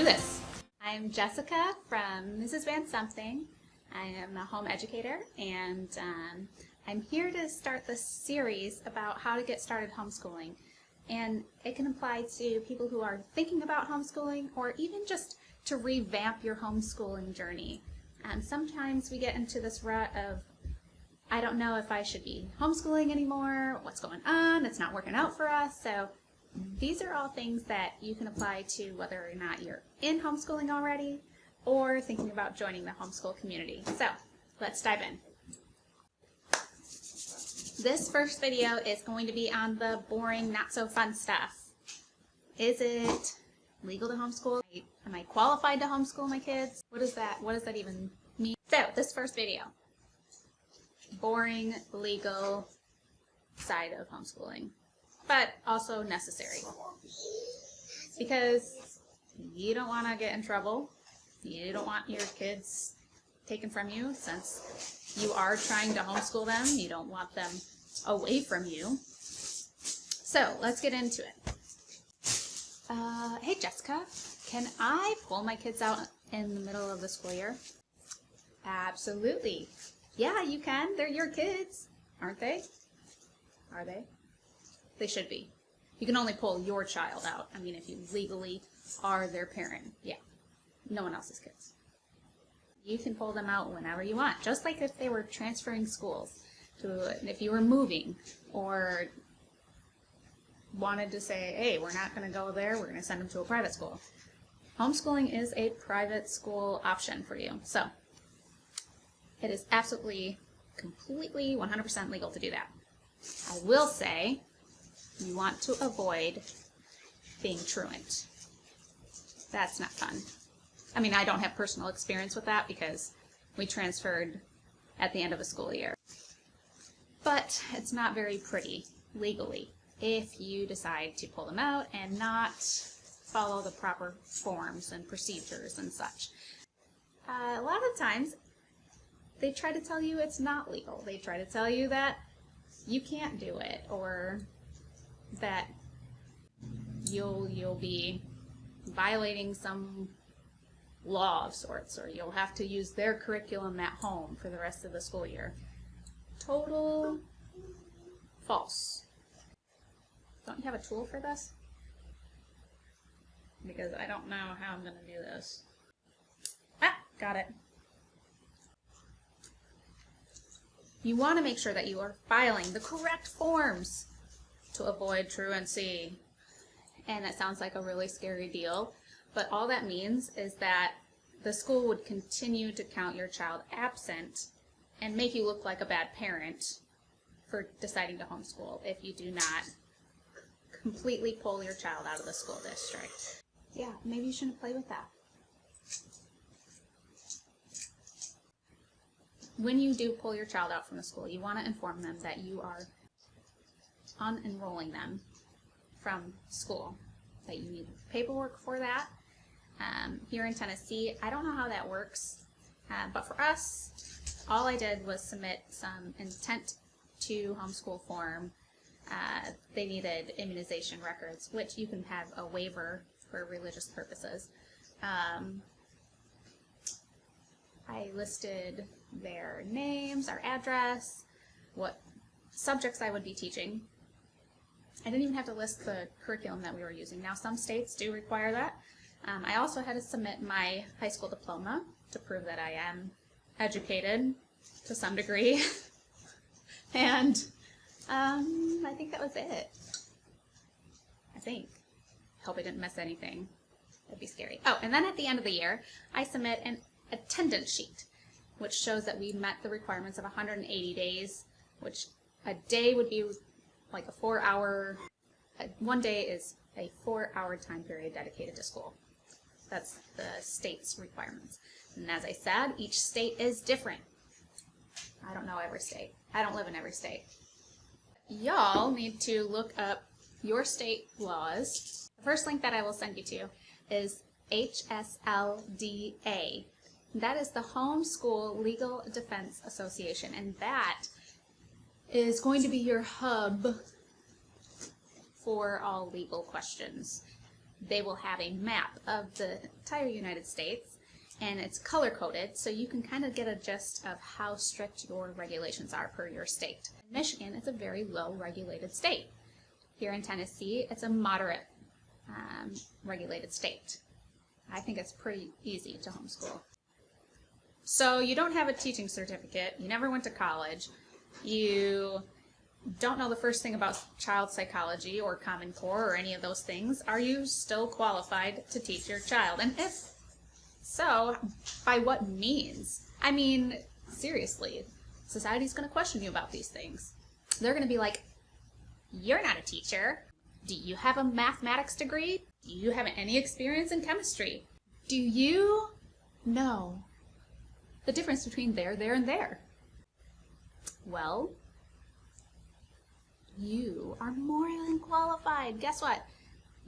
this. I'm Jessica from Mrs. Van Something. I am a home educator, and I'm here to start this series about how to get started homeschooling. And it can apply to people who are thinking about homeschooling, or even just to revamp your homeschooling journey. Sometimes we get into this rut of, I don't know if I should be homeschooling anymore, what's going on, it's not working out for us. So these are all things that you can apply to whether or not you're in homeschooling already or thinking about joining the homeschool community. So let's dive in. This first video is going to be on the boring, not so fun stuff. Is it legal to homeschool? Am I qualified to homeschool my kids? What does that even mean? So this first video, boring, legal side of homeschooling, but also necessary, because you don't want to get in trouble. You don't want your kids taken from you, since you are trying to homeschool them. You don't want them away from you. So let's get into it. Hey Jessica, can I pull my kids out in the middle of the school year? Absolutely. Yeah, you can. They're your kids, aren't they? Are they? They should be. You can only pull your child out. I mean, if you legally are their parent. Yeah. No one else's kids. You can pull them out whenever you want, just like if they were transferring schools, if you were moving or wanted to say, hey, we're not going to go there, we're going to send them to a private school. Homeschooling is a private school option for you. So it is absolutely, completely, 100% legal to do that. I will say you want to avoid being truant. That's not fun. I mean, I don't have personal experience with that because we transferred at the end of a school year. But it's not very pretty legally if you decide to pull them out and not follow the proper forms and procedures and such. A lot of times they try to tell you it's not legal. They try to tell you that you can't do it, or that you'll be violating some law of sorts, or you'll have to use their curriculum at home for the rest of the school year. Total false. Don't you have a tool for this? Because I don't know how I'm going to do this. Ah, got it. You want to make sure that you are filing the correct forms to avoid truancy. And that sounds like a really scary deal, but all that means is that the school would continue to count your child absent and make you look like a bad parent for deciding to homeschool if you do not completely pull your child out of the school district. Yeah, maybe you shouldn't play with that. When you do pull your child out from the school, you want to inform them that you are unenrolling them from school, that you need paperwork for that. Here in Tennessee, I don't know how that works, but for us, all I did was submit some intent to homeschool form. They needed immunization records, which you can have a waiver for religious purposes. I listed their names, our address, what subjects I would be teaching. I didn't even have to list the curriculum that we were using. Now, some states do require that. I also had to submit my high school diploma to prove that I am educated to some degree. And I think that was it. I think. Hope I didn't miss anything. That'd be scary. Oh, and then at the end of the year, I submit an attendance sheet, which shows that we met the requirements of 180 days, which a day would be like a 4-hour, one day is a 4-hour time period dedicated to school. That's the state's requirements. And as I said, each state is different. I don't know every state. I don't live in every state. Y'all need to look up your state laws. The first link that I will send you to is HSLDA. That is the Homeschool Legal Defense Association, and that is going to be your hub for all legal questions. they will have a map of the entire United States, and it's color-coded, so you can kind of get a gist of how strict your regulations are per your state. Michigan is a very low-regulated state. Here in Tennessee, it's a moderate regulated state. I think it's pretty easy to homeschool. So you don't have a teaching certificate, you never went to college, you don't know the first thing about child psychology or Common Core or any of those things. Are you still qualified to teach your child? And if so, by what means? I mean, seriously, society's going to question you about these things. They're going to be like, you're not a teacher. Do you have a mathematics degree? Do you have any experience in chemistry? Do you know the difference between there, and there? Well, you are more than qualified. Guess what?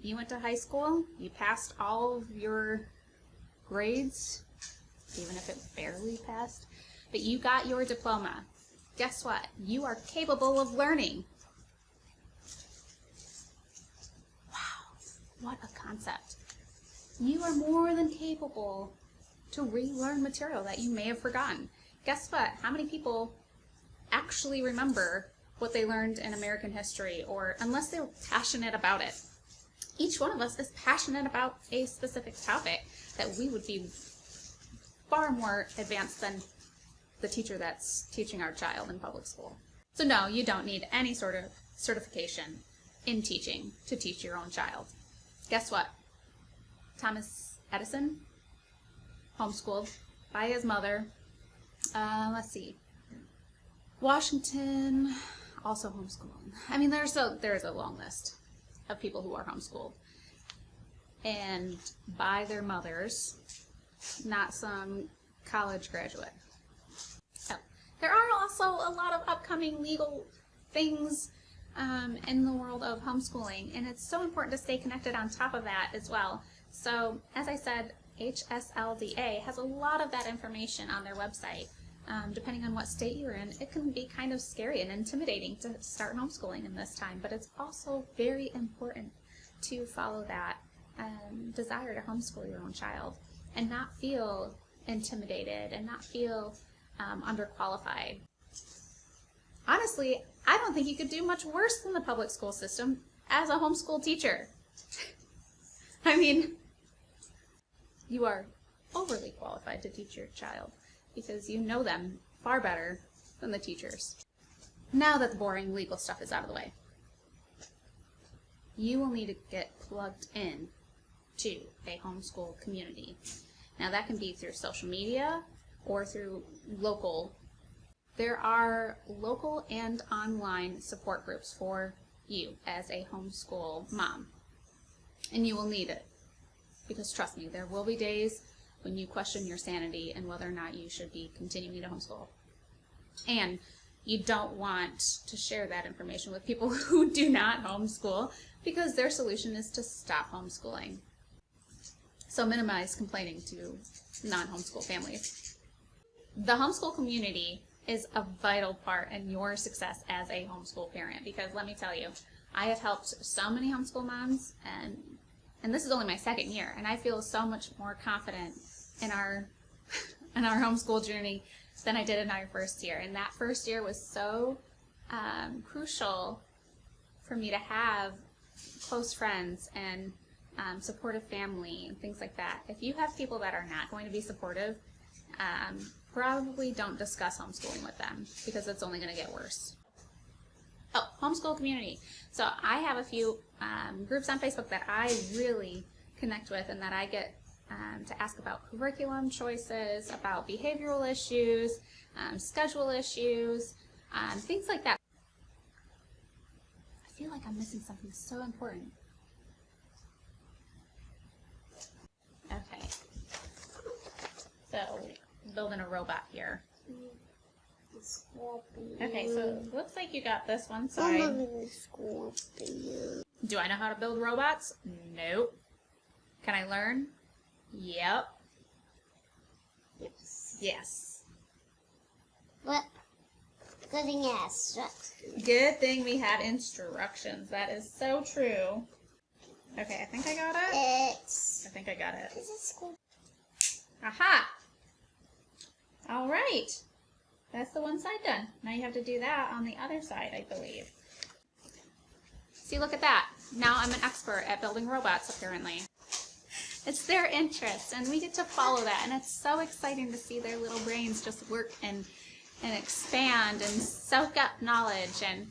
You went to high school, you passed all of your grades, even if it barely passed, but you got your diploma. Guess what? You are capable of learning. What a concept. You are more than capable to relearn material that you may have forgotten. Guess what? How many people actually remember what they learned in American history, or unless they were passionate about it? Each one of us is passionate about a specific topic that we would be far more advanced than the teacher that's teaching our child in public school. So no, you don't need any sort of certification in teaching to teach your own child. Guess what? Thomas Edison, homeschooled by his mother. Let's see. Washington, also homeschooled. I mean, there's a long list of people who are homeschooled. And by their mothers, not some college graduate. So, there are also a lot of upcoming legal things in the world of homeschooling, and it's so important to stay connected on top of that as well. So, as I said, HSLDA has a lot of that information on their website. Depending on what state you're in, it can be kind of scary and intimidating to start homeschooling in this time, but it's also very important to follow that desire to homeschool your own child and not feel intimidated and not feel underqualified. Honestly, I don't think you could do much worse than the public school system as a homeschool teacher. I mean, you are overly qualified to teach your child because you know them far better than the teachers. Now that the boring legal stuff is out of the way, you will need to get plugged in to a homeschool community. Now that can be through social media or through local. There are local and online support groups for you as a homeschool mom. And you will need it. Because trust me, there will be days when you question your sanity and whether or not you should be continuing to homeschool. And you don't want to share that information with people who do not homeschool because their solution is to stop homeschooling. So minimize complaining to non-homeschool families. The homeschool community is a vital part in your success as a homeschool parent because let me tell you, I have helped so many homeschool moms and this is only my second year, and I feel so much more confident in our homeschool journey than I did in our first year. And that first year was so crucial for me to have close friends and supportive family and things like that. If you have people that are not going to be supportive, probably don't discuss homeschooling with them because it's only going to get worse. Oh, homeschool community. So I have a few groups on Facebook that I really connect with and that I get to ask about curriculum choices, about behavioral issues, schedule issues, things like that. I feel like I'm missing something so important. Okay. So, building a robot here. Okay, so it looks like you got this one side. Do I know how to build robots? Nope. Can I learn? Yep. Yes. What? Good thing you had instructions. Good thing we had instructions. That is so true. Okay, I think I got it. I think I got it. Is it school? Aha! All right. That's the one side done. Now you have to do that on the other side, I believe. See, look at that. Now I'm an expert at building robots, apparently. It's their interest, and we get to follow that, and it's so exciting to see their little brains just work and expand and soak up knowledge, and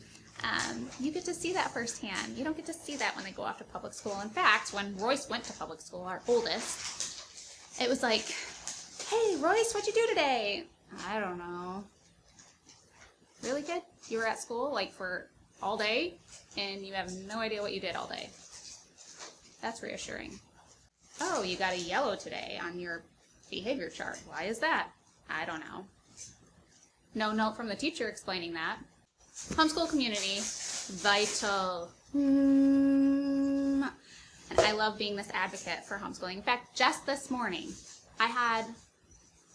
you get to see that firsthand. You don't get to see that when they go off to public school. In fact, when Royce went to public school, our oldest, it was like, hey, Royce, what'd you do today? I don't know. Really, kid? You were at school, like, for all day, and you have no idea what you did all day. That's reassuring. Oh, you got a yellow today on your behavior chart. Why is that? I don't know. No note from the teacher explaining that. Homeschool community, vital. And I love being this advocate for homeschooling. In fact, just this morning, I had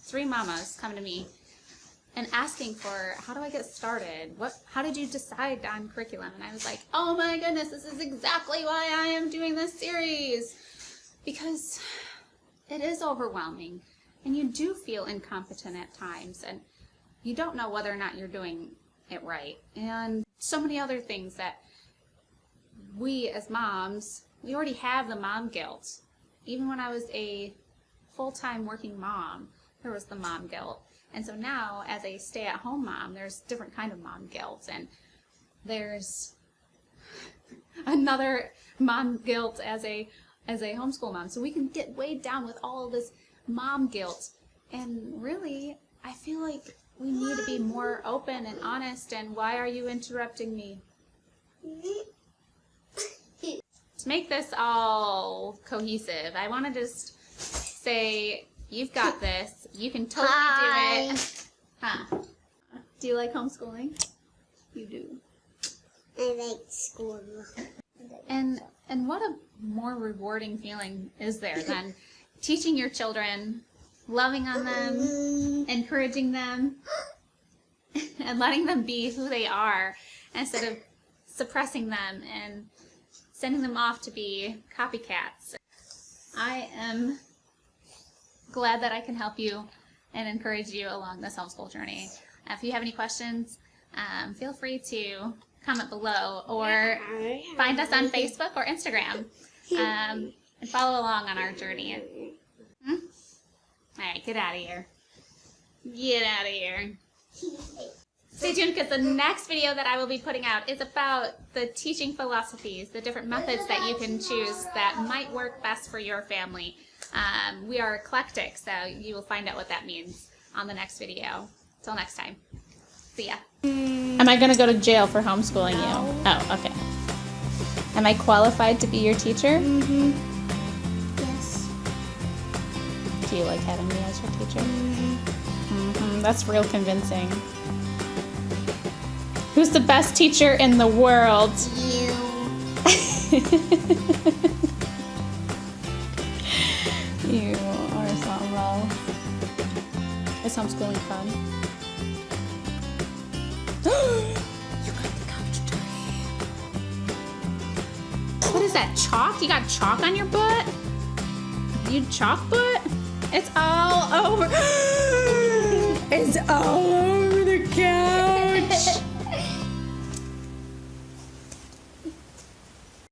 3 mamas come to me and asking for, how do I get started? How did you decide on curriculum? And I was like, oh my goodness, this is exactly why I am doing this series. Because it is overwhelming, and you do feel incompetent at times, and you don't know whether or not you're doing it right. And so many other things that we as moms, we already have the mom guilt. Even when I was a full-time working mom, there was the mom guilt. And so now, as a stay-at-home mom, there's different kind of mom guilt, and there's another mom guilt as a homeschool mom. So we can get weighed down with all of this mom guilt. And really, I feel like we need to be more open and honest. And why are you interrupting me? To make this all cohesive, I want to just say, you've got this. You can totally do it. Huh? Do you like homeschooling? You do. I like school. And what a more rewarding feeling is there than teaching your children, loving on them, encouraging them, and letting them be who they are instead of suppressing them and sending them off to be copycats. I am glad that I can help you and encourage you along this homeschool journey. If you have any questions, feel free to comment below or find us on Facebook or Instagram and follow along on our journey. All right, get out of here. Get out of here. Stay tuned, because the next video that I will be putting out is about the teaching philosophies, the different methods that you can choose that might work best for your family. We are eclectic, so you will find out what that means on the next video. Till next time. See ya. Am I going to go to jail for homeschooling you? Oh, okay. Am I qualified to be your teacher? Mm-hmm. Yes. Do you like having me as your teacher? That's real convincing. Who's the best teacher in the world? You. You are something else. Is homeschooling fun? You got the couch dirty. What is that, chalk? You got chalk on your butt? You chalk butt? It's all over. It's over.